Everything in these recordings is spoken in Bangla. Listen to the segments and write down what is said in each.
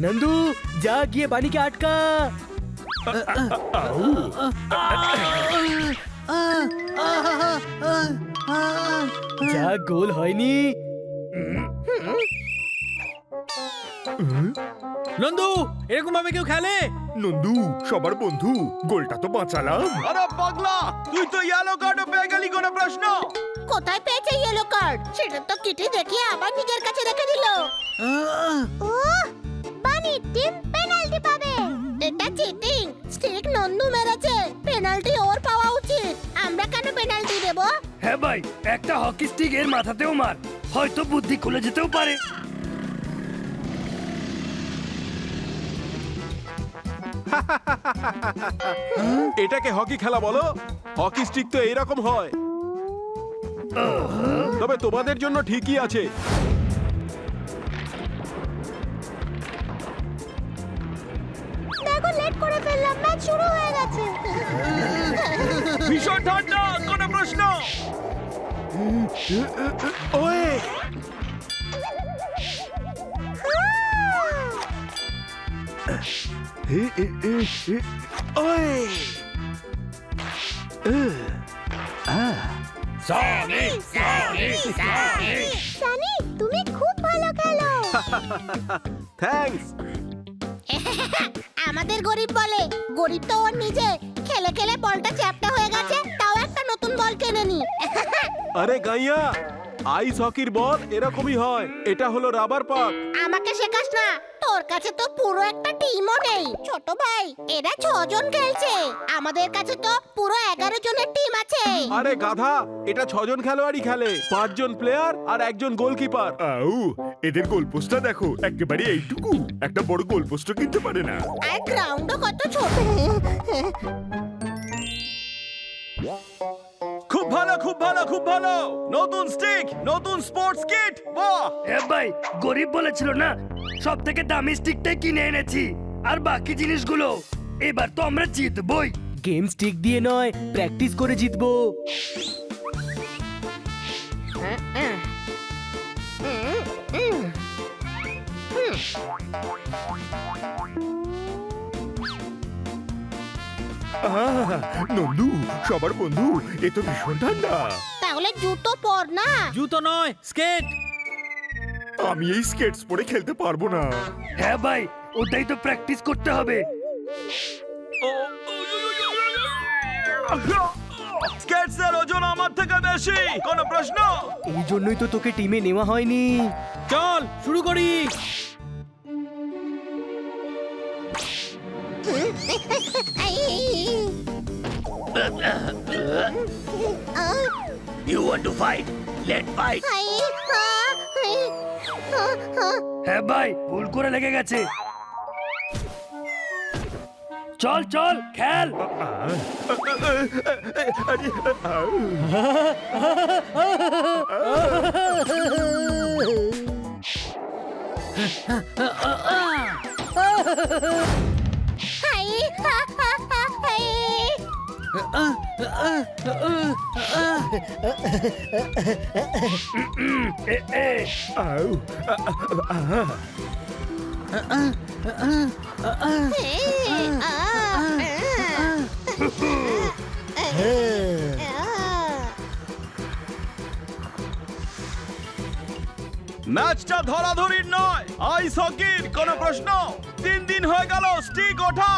নন্দু যা গিয়ে বানিকে আটকা। যা গোল হয়নি। নন্দু এরকম ভাবে কেউ খেলে? নন্দু সবার বন্ধু, গোলটা তো বাঁচালাম। আরে পাগলা, তুই তো ইয়েলো কার্ডও পেয়ে গেলি, কোনো প্রশ্ন? কোথায় পেয়েছে ইয়েলো কার্ড? সেটা তো কিটি দেখিয়ে আবার নিজের কাছে রেখে দিল। বানি টিম পেনাল্টি পাবে। এটা চিটিং। স্টিক নন্দু মেরেছে, পেনাল্টি ওর পাওয়া উচিত। আমরা কেন পেনাল্টি দেব? হ্যাঁ ভাই, একটা হকি স্টিক এর মাথাতেও মার, হয়তো বুদ্ধি খুলে যেতেও পারে। এটাকে হকি খেলা বলো? হকি স্টিক তো এইরকম হয়। তবে তোমাদের জন্য ঠিকই আছে। দেখো লেট করে ফেললাম, ম্যাচ শুরু হয়ে গেছে। ভীষণ ঠান্ডা, কোনো প্রশ্ন? ওয়ে ওয়ে সানি, তুমি খুব ভালো খেলো। থ্যাঙ্কস। আমাদের গরিব বলে, গরিব তো ওর নিজে। খেলে খেলে বলটা চ্যাপটা হয়ে গেছে, তাও একটা নতুন বল কিনে নি। আরে গাইয়া, আইস হকির বল এরকমই হয়। এটা হলো রাবার পাক। আমাকে শেখাস না, তোর কাছে তো পুরো একটা টিমও নেই। ছোট ভাই, এরা 6 জন খেলছে, আমাদের কাছে তো পুরো 11 জনের টিম আছে। আরে গাধা, এটা 6 জন খেলোয়াড়ই খেলে, 5 জন প্লেয়ার আর একজন গোলকিপার। আউ, এদের গোলপোস্টটা দেখো, একেবারে এইটুকু। একটা বড় গোলপোস্টও কিনতে পারে না। আর গ্রাউন্ডও কত ছোট। খুব ভালো, খুব ভালো, খুব ভালো। নতুন স্টিক, নতুন স্পোর্টস কিট, বাহ! হ্যাঁ ভাই, গরিব বলেছিল না, সব থেকে দামি স্টিকটাই কিনে এনেছি, আর বাকি জিনিসগুলো এবার তো আমরা জিতবই। গেম স্টিক দিয়ে নয়, প্র্যাকটিস করে জিতবো। আহা, নন্দু সবার বন্ধু, এ তো ভীষণ ঠান্ডা। তাহলে জুতো পর না। জুতো নয়, স্কেট। আমি এই স্কেটস পরে খেলতে পারবো না। হ্যাঁ ভাই, ওটাই তো প্র্যাকটিস করতে হবে। স্কেটসের ওজন আমার থেকে বেশি, কোনো প্রশ্ন? এই জন্যই তো তোকে টিমে নেওয়া হয়নি। চল শুরু করি। You want to fight? Let's fight. হ্যাঁ ভাই, ভুল করে লেগে গেছে। চল চল খেল। আউ, ম্যাচটা ধরাধরির নয়, আইস হকির, কোনো প্রশ্ন? 3 দিন হয়ে গেল স্টিক ওঠা।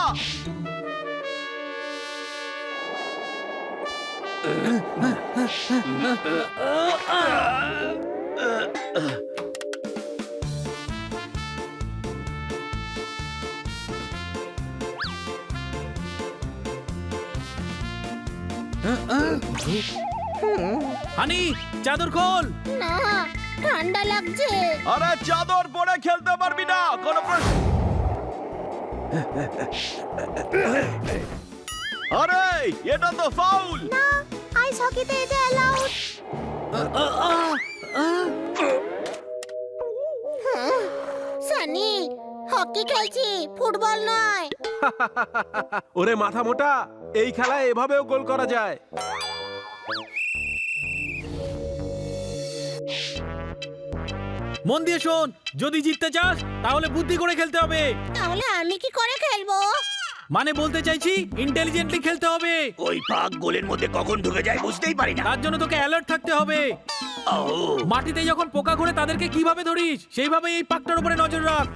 হানি, চাদর খোল। না, ঠান্ডা লাগছে। আরে চাদর পরে খেলতে পারবি না, কোনো প্রশ্ন? আরে এটা তো ফাউল। না, আইস হকিতে এটা অ্যালাউড। সানি, হকি খেলছি, ফুটবল নয়। ওরে মাথা মোটা, এই খেলায় এভাবেও গোল করা যায়। মন দিয়ে শোন, যদি জিততে চাস তাহলে বুদ্ধি করে খেলতে হবে। তাহলে আমি কি করে খেলবো? মানে বলতে চাইছি ইন্টেলিজেন্টলি খেলতে হবে। ওই পাক গোলের মধ্যে কখন ঢুকে যায় বুঝতেই পারি না। তার জন্য তোকে অ্যালার্ট থাকতে হবে। ও, মাটিতে যখন পোকা ঘুরে তাদেরকে কিভাবে ধরিস সেইভাবে এই পাকটার উপরে নজর রাখ।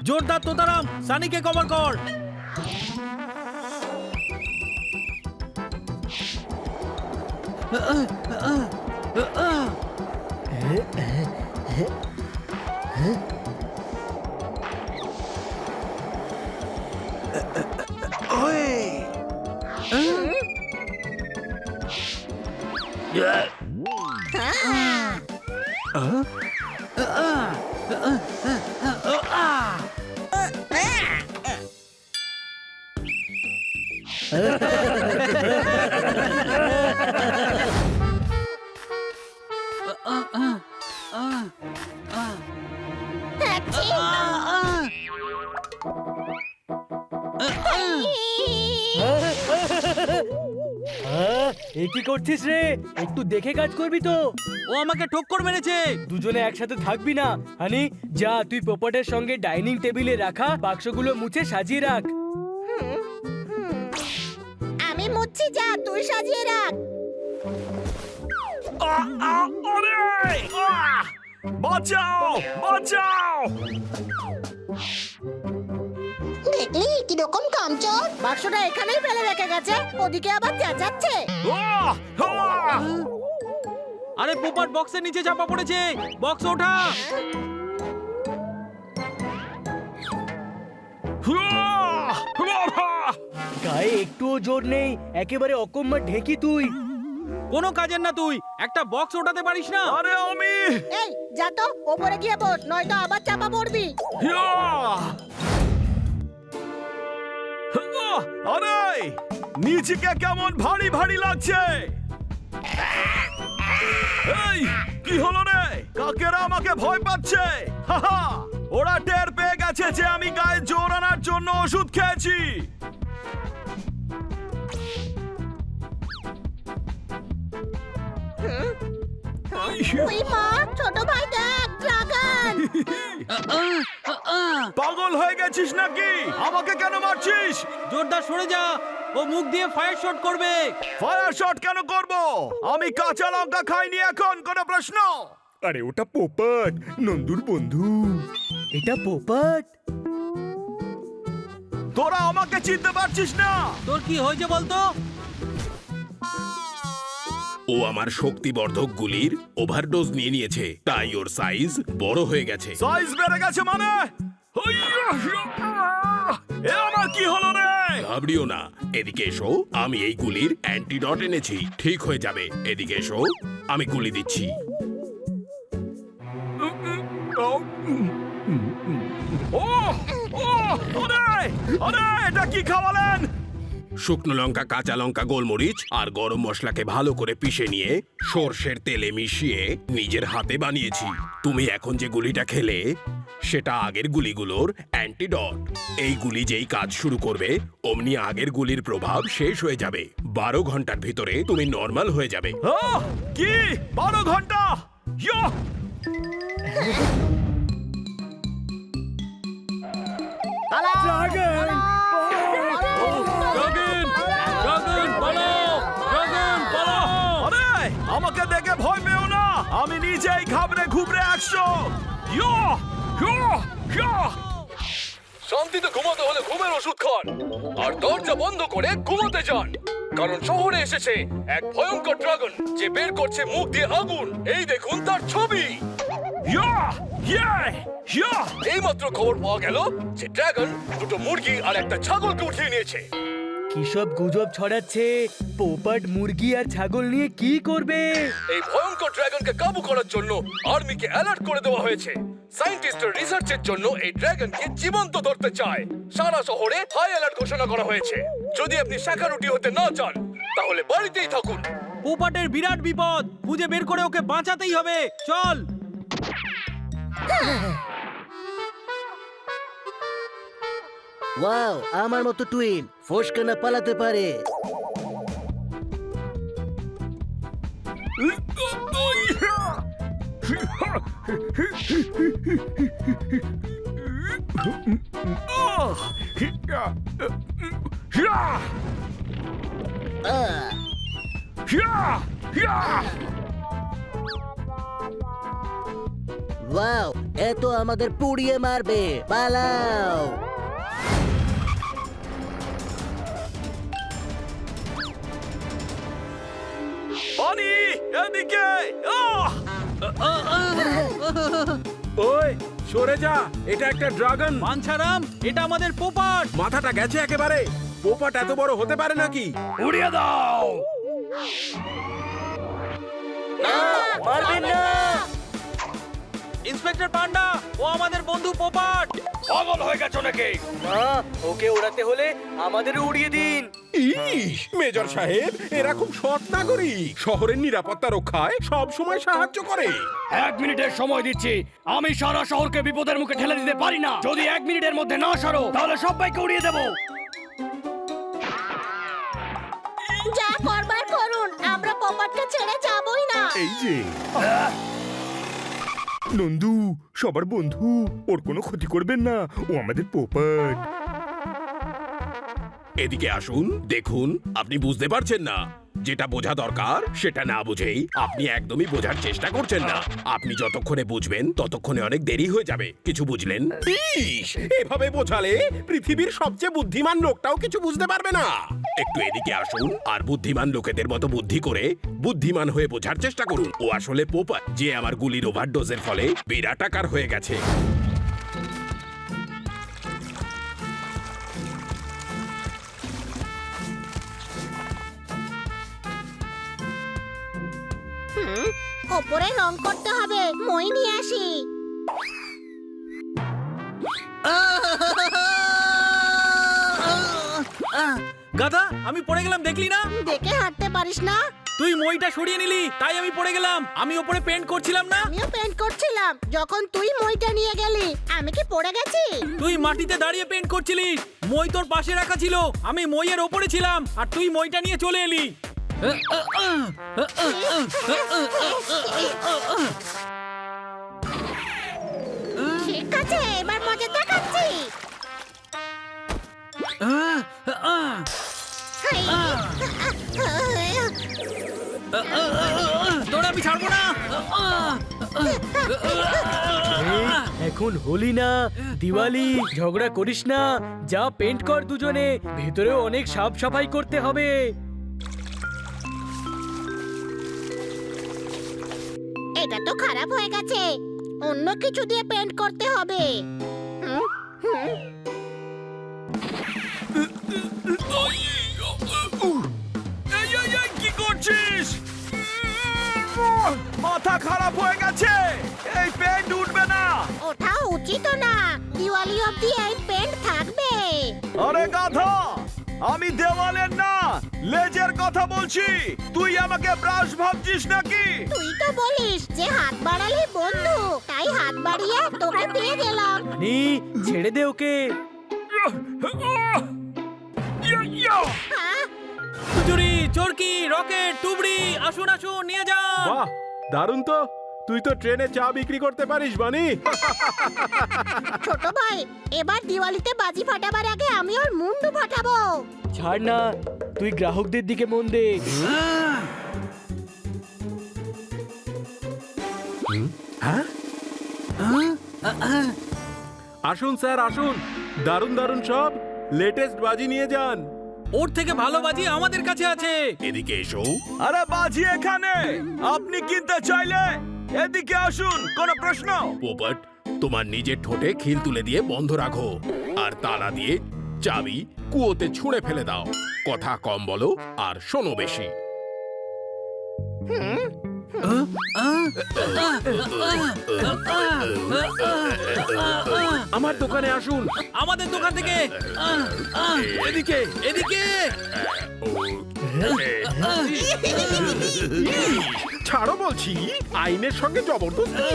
জোরদার তোতারাম, সানিকে কভার কর। আচ্ছি। এ কি করছিস রে? একটু দেখে কাজ করবি তো। ও আমাকে ঠোক্কর মেরেছে। দুজনে একসাথে থাকবি না। হানি, যা তুই পোপটের সঙ্গে ডাইনিং টেবিলে রাখা বাক্সগুলো মুছে সাজিয়ে রাখ। আমি মুচ্ছি, যা তুই সাজিয়ে রাখ। বাঁচাও, বাঁচাও! দেখলি কিরকম কামচোর, বাক্সটা এখানেই ফেলে রেখে গেছে, ওদিকে আবার চেঁচাচ্ছে। আহ! আহ! আরে পোপট বক্সের নিচে চাপা পড়েছে, বক্স ওঠা। গায়ে একটুও জোর নেই, একেবারে অকম্মা ঢেকি তুই। কোনো কাজের না তুই, একটা বক্স ওঠাতে পারিস না। আরে আমি এই যা তো ওপরে গিয়ে বস, নয়তো আবার চাপা পড়বি। আরে নিচেকে কেমন ভারী ভারী লাগছে। এই কি হলো রে? কাকেরা আমাকে ভয় পাচ্ছে। হাহা, ওরা টের পেয়ে গেছে যে আমি গায়ে জোর আনার জন্য ওষুধ খেয়েছি। ওই মা, ছোট ভাই দেখ, ড্রাগন। পাগল হয়ে গেছিস নাকি? আমাকে কেন মারছিস? জোরদার সরে যা, ও মুখ দিয়ে ফায়ার শট করবে। ফায়ার শট কেন করব? আমি কাঁচা লঙ্কা খাইনি এখন, কোনো প্রশ্ন? আরে ওটা পোপট, নন্দুর বন্ধু। এটা পোপট? তোরা আমাকে চিনতে পারছিস না? তোর কি হয়েছে বলতো? ও আমার শক্তিবর্ধক গুলির ওভারডোজ নিয়ে নিয়েছে, তাই ওর সাইজ বড় হয়ে গেছে। সাইজ বেড়ে গেছে মানে? এ আমার কি হলো রে? ঘাবড়িও না, এদিকে এসো, আমি এই গুলির অ্যান্টিডট এনেছি, ঠিক হয়ে যাবে। এদিকে এসো, আমি গুলি দিচ্ছি। ও ও আরে আরে এটা কি খাওয়ালেন? শুকনো লঙ্কা, কাঁচা লঙ্কা, গোলমরিচ আর গরম মশলাকে ভালো করে পিষে নিয়ে সর্ষের তেলে মিশিয়ে নিজের হাতে বানিয়েছি। তুমি এখন যে গুলিটা খেলে সেটা আগের গুলিগুলোর অ্যান্টিডট। এই গুলি যেই কাজ শুরু করবে অমনি আগের গুলির প্রভাব শেষ হয়ে যাবে। 12 ঘন্টার ভিতরে তুমি নর্মাল হয়ে যাবে। কি 12 ঘন্টা? ইয়ো! ড্রাগন! ড্রাগন, ড্রাগন পালাও, ড্রাগন পালাও। আরে আমাকে দেখে ভয় পেও না, আমি নিজেই ঘাবড়ে ঘুবড়ে 100। ইয়ো! ইয়ো! ইয়ো! শান্তিতে ঘুমাতে হলে ঘুমের ওষুধ খান আর দরজা বন্ধ করে ঘুমাতে যান, কারণ শহরে এসেছে এক ভয়ঙ্কর ড্রাগন যে বের করছে মুখ দিয়ে আগুন। এই দেখুন তার ছবি। ইয়া! ইয়ে! ইয়া! এইমাত্র খবর পাওয়া গেল যে ড্রাগন দুটো মুরগি আর একটা ছাগলকে উঠিয়ে নিয়েছে। কি সব গুজব ছড়াচ্ছে? পোপট মুরগি আর ছাগল নিয়ে কি করবে? এই ভয়ঙ্কর ড্রাগনকে কাবু করার জন্য আর্মিকে অ্যালার্ট করে দেওয়া হয়েছে। সায়েন্টিস্টরা রিসার্চের জন্য এই ড্রাগনকে জীবন্ত ধরতে চায়। সারা শহরে হাই অ্যালার্ট ঘোষণা করা হয়েছে। যদি আপনি শাকারুটি হতে না চান তাহলে বাড়িতেই থাকুন। পোপটের বিরাট বিপদ, খুঁজে বের করে ওকে বাঁচাতেই হবে। চল। ওয়াও, আমার মতো টুইন ফোসকা না পালাতে পারে। ওয়াও, এ তো আমাদের পুড়িয়ে মারবে, পালাও। বানি এদিকে ওই সরে যা, এটা একটা ড্রাগন। পাঞ্ছারাম, এটা আমাদের পোপাট। মাথাটা গেছে একেবারে। পোপাট এত বড় হতে পারে নাকি? উড়িয়ে দাও। মারবেন না। ইন্সপেক্টর পান্ডা, ও আমাদের বন্ধু পোপাট। পাগল হয়ে গেছো নাকি? ওকে ওড়াতে হলে আমাদের উড়িয়ে দিন। ইস, মেজর সাহেব এরা খুব সৎ নাগরিক, শহরের নিরাপত্তা রক্ষায় সব সময় সাহায্য করে। 1 মিনিটের সময় দিচ্ছি, আমি সারা শহরকে বিপদের মুখে ঠেলে দিতে পারি না। যদি 1 মিনিটের মধ্যে না সরো তাহলে সবাইকে উড়িয়ে দেবো। যা করবার করুন, আমরা পপাটকে ছেড়ে যাবই না। এই যে নন্দু সবার বন্ধু, ওর কোনো ক্ষতি করবেন না, ও আমাদের পোপট। এদিকে আসুন, দেখুন, আপনি বুঝতে পারছেন না। যেটা বোঝা দরকার সেটা না বুঝেই আপনি একদমই বোঝার চেষ্টা করছেন না। আপনি যতক্ষণে বুঝবেন ততক্ষণে অনেক দেরি হয়ে যাবে। কিছু বুঝলেন? ইস, এভাবে বোঝালে পৃথিবীর সবচেয়ে বুদ্ধিমান লোকটাও কিছু বুঝতে পারবে না। একটু এদিকে আসুন আর বুদ্ধিমান লোকেদের মতো বুদ্ধি করে বুদ্ধিমান হয়ে বোঝার চেষ্টা করুন। ও আসলে পোপট, যে আমার গুলির ওভারডোজের ফলে বিরাট আকার হয়ে গেছে। ওপরে রং করতে হবে, মই নিয়ে আসি। গাধা, আমি পড়ে গেলাম, দেখলি না? দেখে হাঁটতে পারিস না? তুই মইটা সরিয়ে নিলি, তাই আমি পড়ে গেলাম। আমি ওপরে পেন্ট করছিলাম না? আমিও পেন্ট করছিলাম, যখন তুই মইটা নিয়ে গেলি আমি কি পড়ে গেছি? তুই মাটিতে দাঁড়িয়ে পেন্ট করছিলিস, মই তোর পাশে রাখা ছিল, আমি মইয়ের ওপরে ছিলাম আর তুই মইটা নিয়ে চলে এলি। ঠিক আছে, এবার মজা দেখাচ্ছি। তোর আমি ছাড়বো না। এখন হোলি না, দিওয়ালি, ঝগড়া করিস না। যা পেন্ট কর দুজনে, ভেতরে অনেক সাফ সাফাই করতে হবে। এটা তো খারাপ হয়ে গেছে, অন্য কিছু দিয়ে পেন্ট করতে হবে। হুম, হুম। কি করছিস? মাথা খারাপ হয়ে গেছে, এই পেন্ট উঠবে না। ওঠা উচিত না, দিওয়ালি অবধি এই পেন্ট থাকবে। আরে গাধা, আমি দেওয়ালের না লেজের কথা বলছি। তুই আমাকে ব্রাশ ভাবছিস নাকি? তুই তো বলিস যে হাত বাড়ালে বন্ধু, তাই হাত বাড়িয়ে তোকে দিয়ে গেলাম। নি, ছেড়ে দে ওকে। হ্যাঁ? চুরি, চরকি, রকেট, টুবড়ি, আসুন আসুন নিয়ে যান। বাহ, দারুণ তো। তুই তো ট্রেনে চা বিক্রি করতে পারিস, বানি। ছোট ভাই, এবার দিওয়ালিতে বাজি ফাটাবার আগে আমি ওর মুন্ডু ফাটাবো। ছাড় না, তুই গ্রাহকদের দিকে মন দে। আসুন স্যার, আসুন। দারুণ দারুণ সব লেটেস্ট বাজি নিয়ে যান। ওর থেকে ভালো বাজি আমাদের কাছে আছে। এদিকে এসো। আরে বাজি এখানে, আপনি কিনতে চাইলে এদিকে আসুন, কোনো প্রশ্ন? পোপট, তোমার নিজের ঠোঁটে খিল তুলে দিয়ে বন্ধ রাখো আর তালা দিয়ে চাবি কুয়োতে ছুঁড়ে ফেলে দাও। কথা কম বলো আর শোনো বেশি। আমার দোকানে আসুন। আমাদের দোকান থেকে। এদিকে এদিকে। ছাড়ো বলছি, আইনের সঙ্গে জবরদস্তি।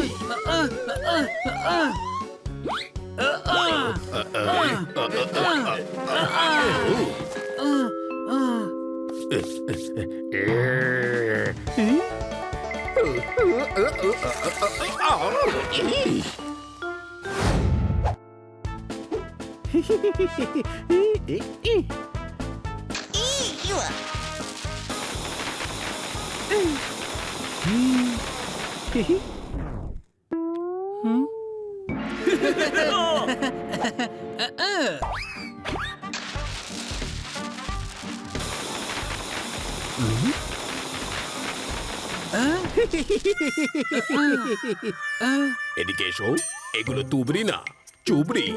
এদিকে এসো, এগুলো তুবড়ি না চুবড়ি।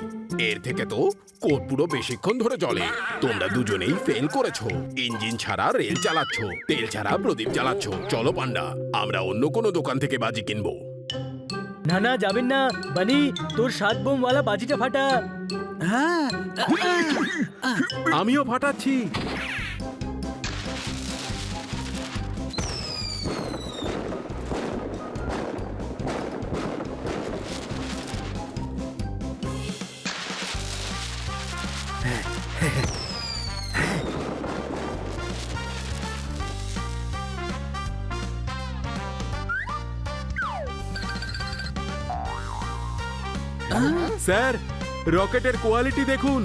এর থেকে তো কোট পুরো বেশিক্ষণ ধরে চলে। তোমরা দুজনেই ফেল করেছো। ইঞ্জিন ছাড়া রেল চালাচ্ছ, তেল ছাড়া প্রদীপ জ্বালাচ্ছ। চলো পান্ডা, আমরা অন্য কোনো দোকান থেকে বাজি কিনবো। না না, যাবেন না বানি, তোর 7 বোমওয়ালা বাজিটা ফাটা। আমিও ফাটাচ্ছি। স্যার, রকেটের কোয়ালিটি দেখুন।